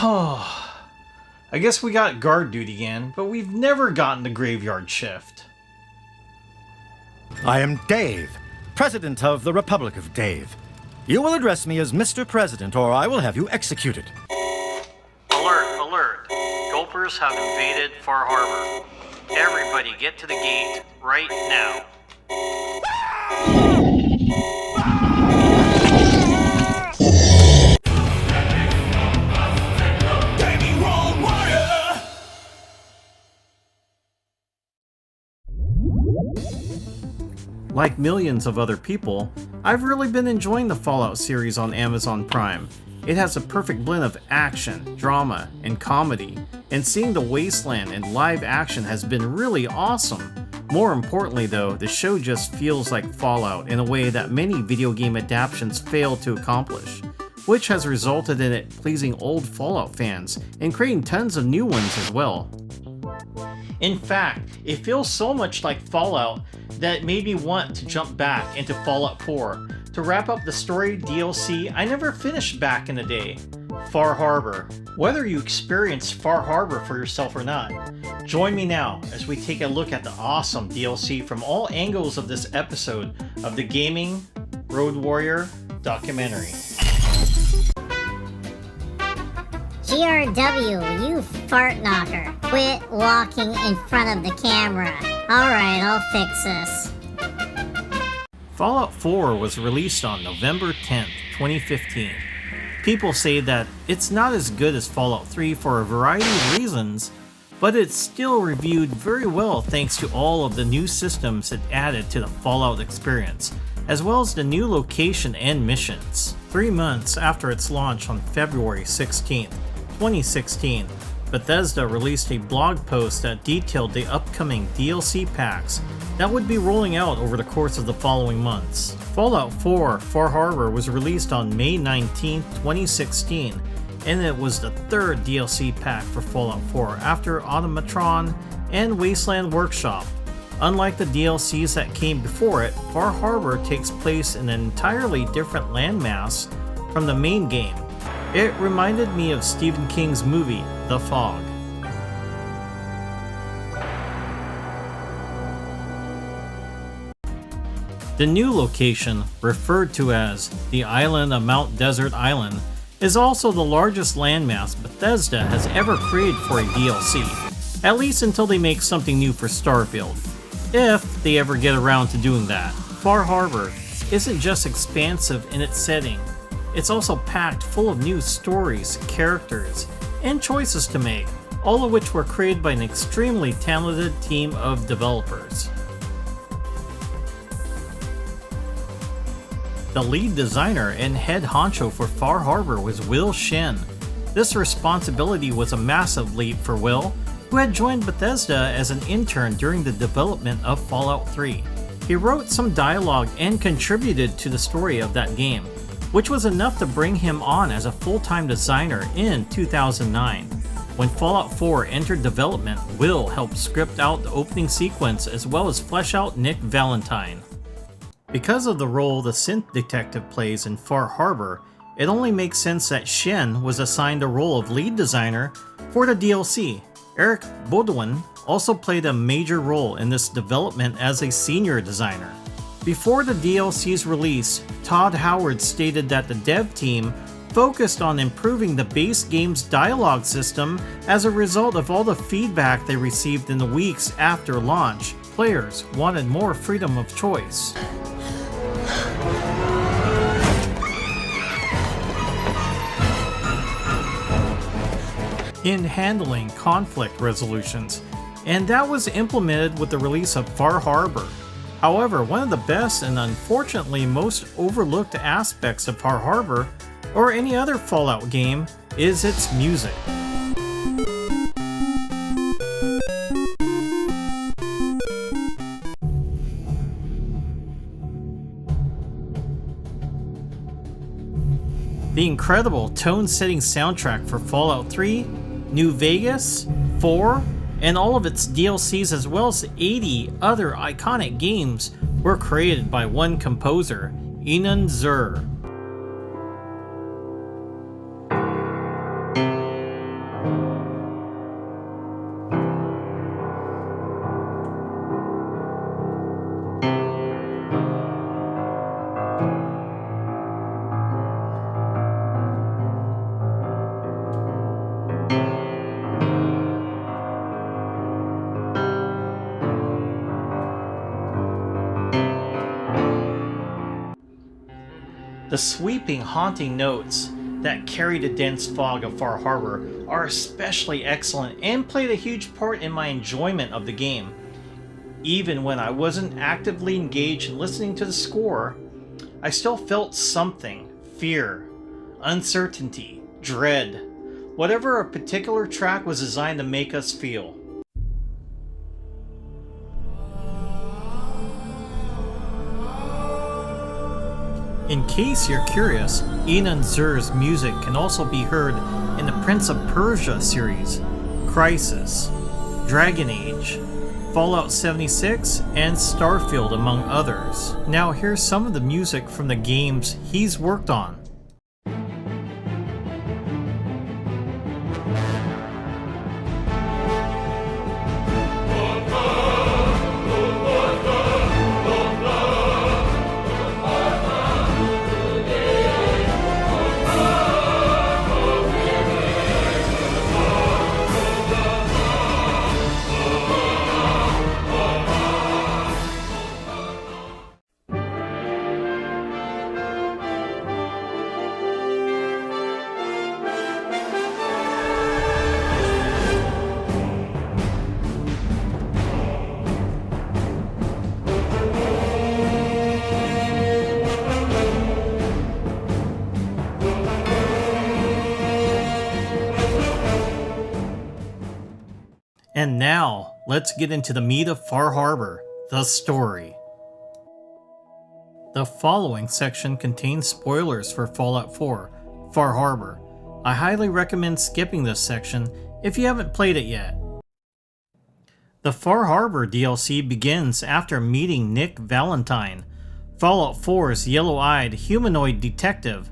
Oh, I guess we got guard duty again, but we've never gotten the graveyard shift. I am Dave, President of the Republic of Dave. You will address me as Mr. President, or I will have you executed. Alert, alert. Gulpers have invaded Far Harbor. Everybody get to the gate right now. Like millions of other people, I've really been enjoying the Fallout series on Amazon Prime. It has a perfect blend of action, drama, and comedy, and seeing the wasteland in live action has been really awesome. More importantly though, the show just feels like Fallout in a way that many video game adaptations fail to accomplish, which has resulted in it pleasing old Fallout fans and creating tons of new ones as well. In fact, it feels so much like Fallout that it made me want to jump back into Fallout 4 to wrap up the story DLC I never finished back in the day, Far Harbor. Whether you experienced Far Harbor for yourself or not, join me now as we take a look at the awesome DLC from all angles of this episode of the Gaming Road Warrior documentary. GRW, you fart knocker. Quit walking in front of the camera. Alright, I'll fix this. Fallout 4 was released on November 10th, 2015. People say that it's not as good as Fallout 3 for a variety of reasons, but it's still reviewed very well thanks to all of the new systems it added to the Fallout experience, as well as the new location and missions. 3 months after its launch on February 16th, 2016, Bethesda released a blog post that detailed the upcoming DLC packs that would be rolling out over the course of the following months. Fallout 4 Far Harbor was released on May 19, 2016, and it was the third DLC pack for Fallout 4 after Automatron and Wasteland Workshop. Unlike the DLCs that came before it, Far Harbor takes place in an entirely different landmass from the main game. It reminded me of Stephen King's movie, The Fog. The new location, referred to as the Island of Mount Desert Island, is also the largest landmass Bethesda has ever created for a DLC, at least until they make something new for Starfield, if they ever get around to doing that. Far Harbor isn't just expansive in its setting, it's also packed full of new stories, characters, and choices to make, all of which were created by an extremely talented team of developers. The lead designer and head honcho for Far Harbor was Will Shen. This responsibility was a massive leap for Will, who had joined Bethesda as an intern during the development of Fallout 3. He wrote some dialogue and contributed to the story of that game, which was enough to bring him on as a full-time designer in 2009. When Fallout 4 entered development, Will helped script out the opening sequence as well as flesh out Nick Valentine. Because of the role the synth detective plays in Far Harbor, it only makes sense that Shen was assigned the role of lead designer for the DLC. Eric Baudouin also played a major role in this development as a senior designer. Before the DLC's release, Todd Howard stated that the dev team focused on improving the base game's dialogue system as a result of all the feedback they received in the weeks after launch. Players wanted more freedom of choice. In handling conflict resolutions, and that was implemented with the release of Far Harbor. However, one of the best and unfortunately most overlooked aspects of Far Harbor, or any other Fallout game, is its music. The incredible tone-setting soundtrack for Fallout 3, New Vegas, 4, and all of its DLCs as well as 80 other iconic games were created by one composer, Inan Zur. The sweeping, haunting notes that carry the dense fog of Far Harbor are especially excellent and played a huge part in my enjoyment of the game. Even when I wasn't actively engaged in listening to the score, I still felt something: fear, uncertainty, dread, whatever a particular track was designed to make us feel. In case you're curious, Inan Zur's music can also be heard in the Prince of Persia series, Crisis, Dragon Age, Fallout 76, and Starfield, among others. Now here's some of the music from the games he's worked on. And now, let's get into the meat of Far Harbor, the story. The following section contains spoilers for Fallout 4, Far Harbor. I highly recommend skipping this section if you haven't played it yet. The Far Harbor DLC begins after meeting Nick Valentine, Fallout 4's yellow-eyed humanoid detective.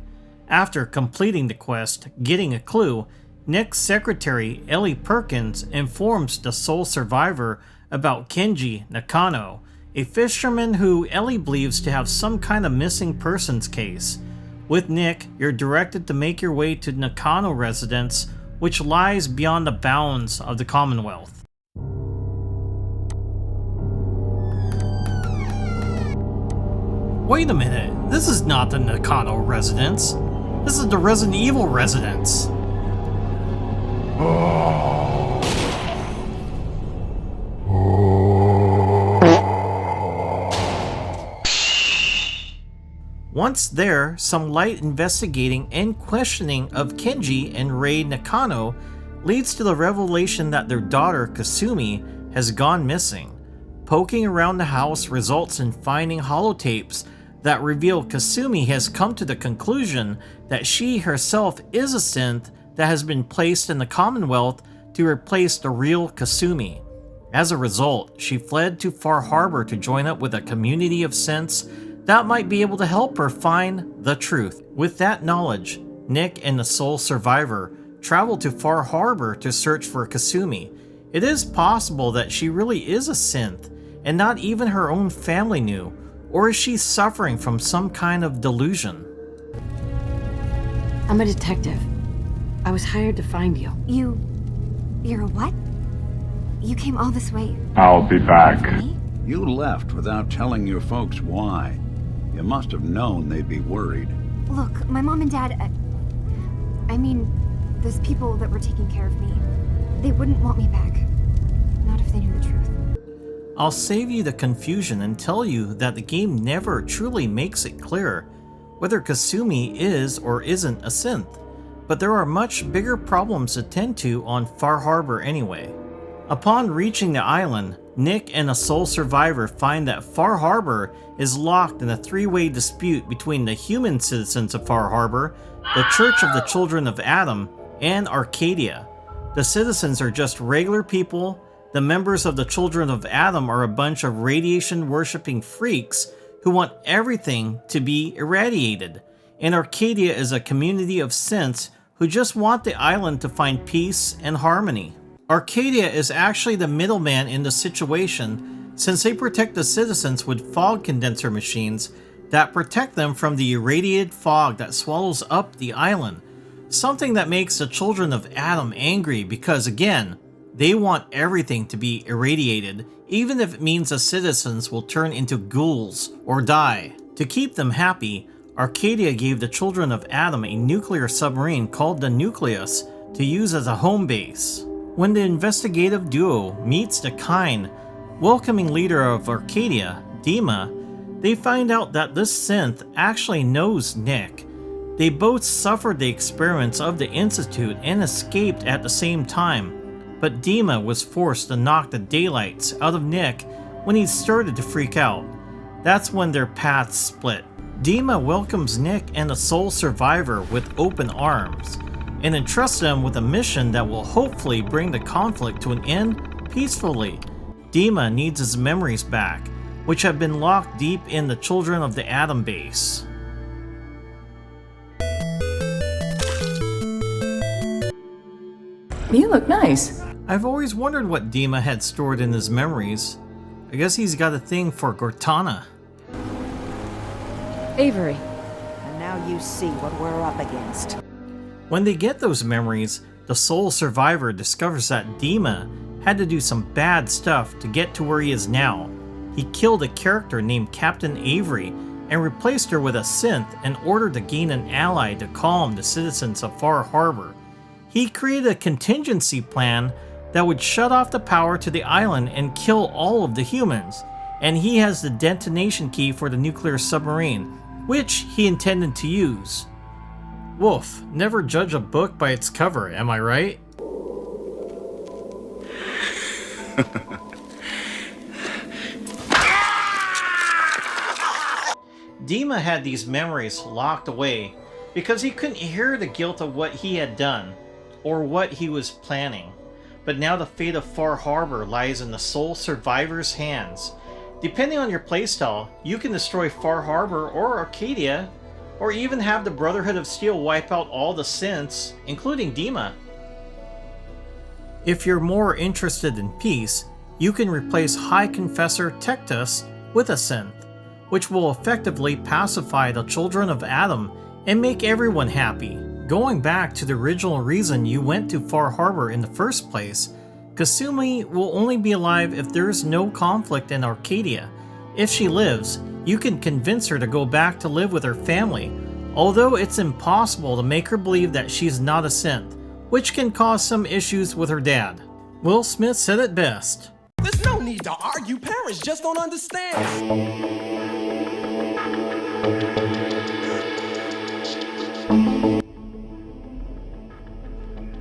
After completing the quest, Getting a Clue, Nick's secretary, Ellie Perkins, informs the sole survivor about Kenji Nakano, a fisherman who Ellie believes to have some kind of missing persons case. With Nick, you're directed to make your way to Nakano residence, which lies beyond the bounds of the Commonwealth. Wait a minute, this is not the Nakano residence. This is the Resident Evil residence. Once there, some light investigating and questioning of Kenji and Rei Nakano leads to the revelation that their daughter, Kasumi, has gone missing. Poking around the house results in finding holotapes that reveal Kasumi has come to the conclusion that she herself is a synth that has been placed in the Commonwealth to replace the real Kasumi. As a result, she fled to Far Harbor to join up with a community of synths that might be able to help her find the truth. With that knowledge, Nick and the sole survivor travel to Far Harbor to search for Kasumi. It is possible that she really is a synth, and not even her own family knew, or is she suffering from some kind of delusion? I'm a detective. I was hired to find you. You're a what? You came all this way. I'll be back. For me? You left without telling your folks why. You must have known they'd be worried. Look, my mom and dad, those people that were taking care of me, they wouldn't want me back. Not if they knew the truth. I'll save you the confusion and tell you that the game never truly makes it clear whether Kasumi is or isn't a synth, but there are much bigger problems to tend to on Far Harbor anyway. Upon reaching the island, Nick and a sole survivor find that Far Harbor is locked in a three-way dispute between the human citizens of Far Harbor, the Church of the Children of Adam, and Arcadia. The citizens are just regular people. The members of the Children of Adam are a bunch of radiation-worshipping freaks who want everything to be irradiated. And Arcadia is a community of synths who just want the island to find peace and harmony. Arcadia is actually the middleman in the situation, since they protect the citizens with fog condenser machines that protect them from the irradiated fog that swallows up the island. Something that makes the Children of Adam angry because, again, they want everything to be irradiated, even if it means the citizens will turn into ghouls or die. To keep them happy, Arcadia gave the children of Adam a nuclear submarine called the Nucleus to use as a home base. When the investigative duo meets the kind, welcoming leader of Arcadia, Dima, they find out that this synth actually knows Nick. They both suffered the experiments of the Institute and escaped at the same time, but Dima was forced to knock the daylights out of Nick when he started to freak out. That's when their paths split. Dima welcomes Nick and the sole survivor with open arms, and entrusts them with a mission that will hopefully bring the conflict to an end peacefully. Dima needs his memories back, which have been locked deep in the Children of the Atom base. You look nice. I've always wondered what Dima had stored in his memories. I guess he's got a thing for Cortana. Avery. And now you see what we're up against. When they get those memories, the sole survivor discovers that Dima had to do some bad stuff to get to where he is now. He killed a character named Captain Avery and replaced her with a synth in order to gain an ally to calm the citizens of Far Harbor. He created a contingency plan that would shut off the power to the island and kill all of the humans, and he has the detonation key for the nuclear submarine, which he intended to use. Wolf, never judge a book by its cover, am I right? Dima had these memories locked away because he couldn't hear the guilt of what he had done, or what he was planning. But now the fate of Far Harbor lies in the sole survivor's hands. Depending on your playstyle, you can destroy Far Harbor or Arcadia, or even have the Brotherhood of Steel wipe out all the synths, including Dima. If you're more interested in peace, you can replace High Confessor Tectus with a synth, which will effectively pacify the Children of Adam and make everyone happy. Going back to the original reason you went to Far Harbor in the first place, Kasumi will only be alive if there's no conflict in Arcadia. If she lives, you can convince her to go back to live with her family, although it's impossible to make her believe that she's not a synth, which can cause some issues with her dad. Will Smith said it best. There's no need to argue, parents just don't understand.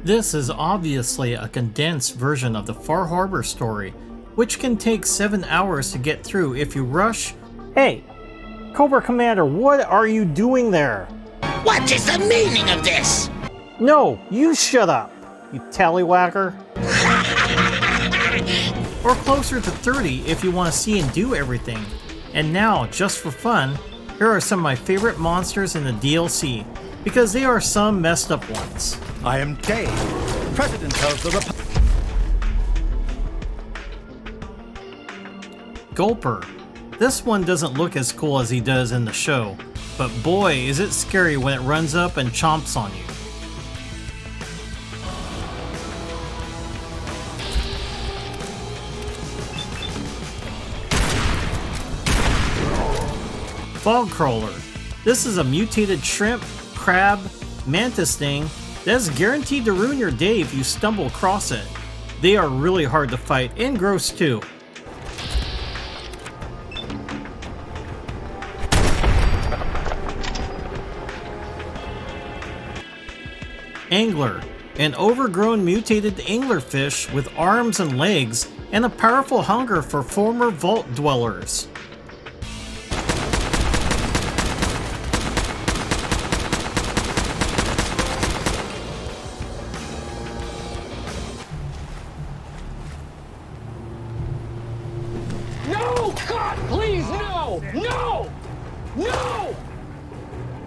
This is obviously a condensed version of the Far Harbor story, which can take 7 hours to get through if you rush. Hey, Cobra Commander, what are you doing there? What is the meaning of this? No, you shut up, you tallywhacker. Or closer to 30 if you want to see and do everything. And now, just for fun, here are some of my favorite monsters in the DLC, because they are some messed up ones. I am Dave, President of the Republic. Gulper. This one doesn't look as cool as he does in the show, but boy is it scary when it runs up and chomps on you. Fog Crawler. This is a mutated shrimp, crab, mantis thing that's guaranteed to ruin your day if you stumble across it. They are really hard to fight and gross too. Angler. An overgrown mutated anglerfish with arms and legs and a powerful hunger for former vault dwellers. No! God, please, no! No! No!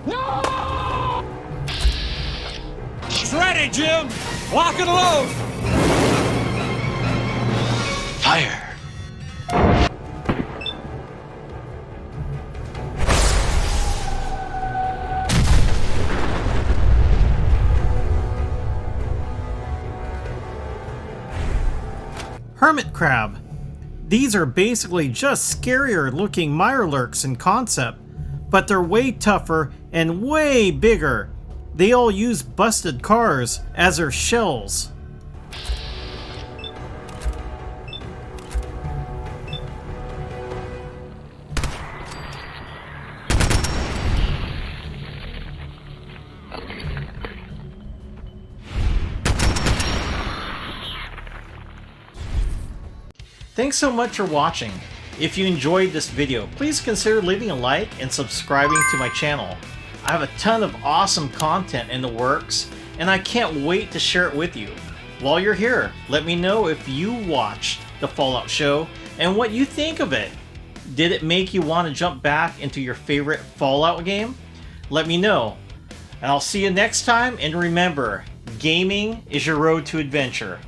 No! It's ready, Jim! Lock and load! Fire. Hermit Crab. These are basically just scarier looking mirelurks in concept, but they're way tougher and way bigger. They all use busted cars as their shells. Thanks so much for watching. If you enjoyed this video, please consider leaving a like and subscribing to my channel. I have a ton of awesome content in the works, and I can't wait to share it with you. While you're here, let me know if you watched the Fallout show and what you think of it. Did it make you want to jump back into your favorite Fallout game? Let me know. And I'll see you next time, and remember, gaming is your road to adventure.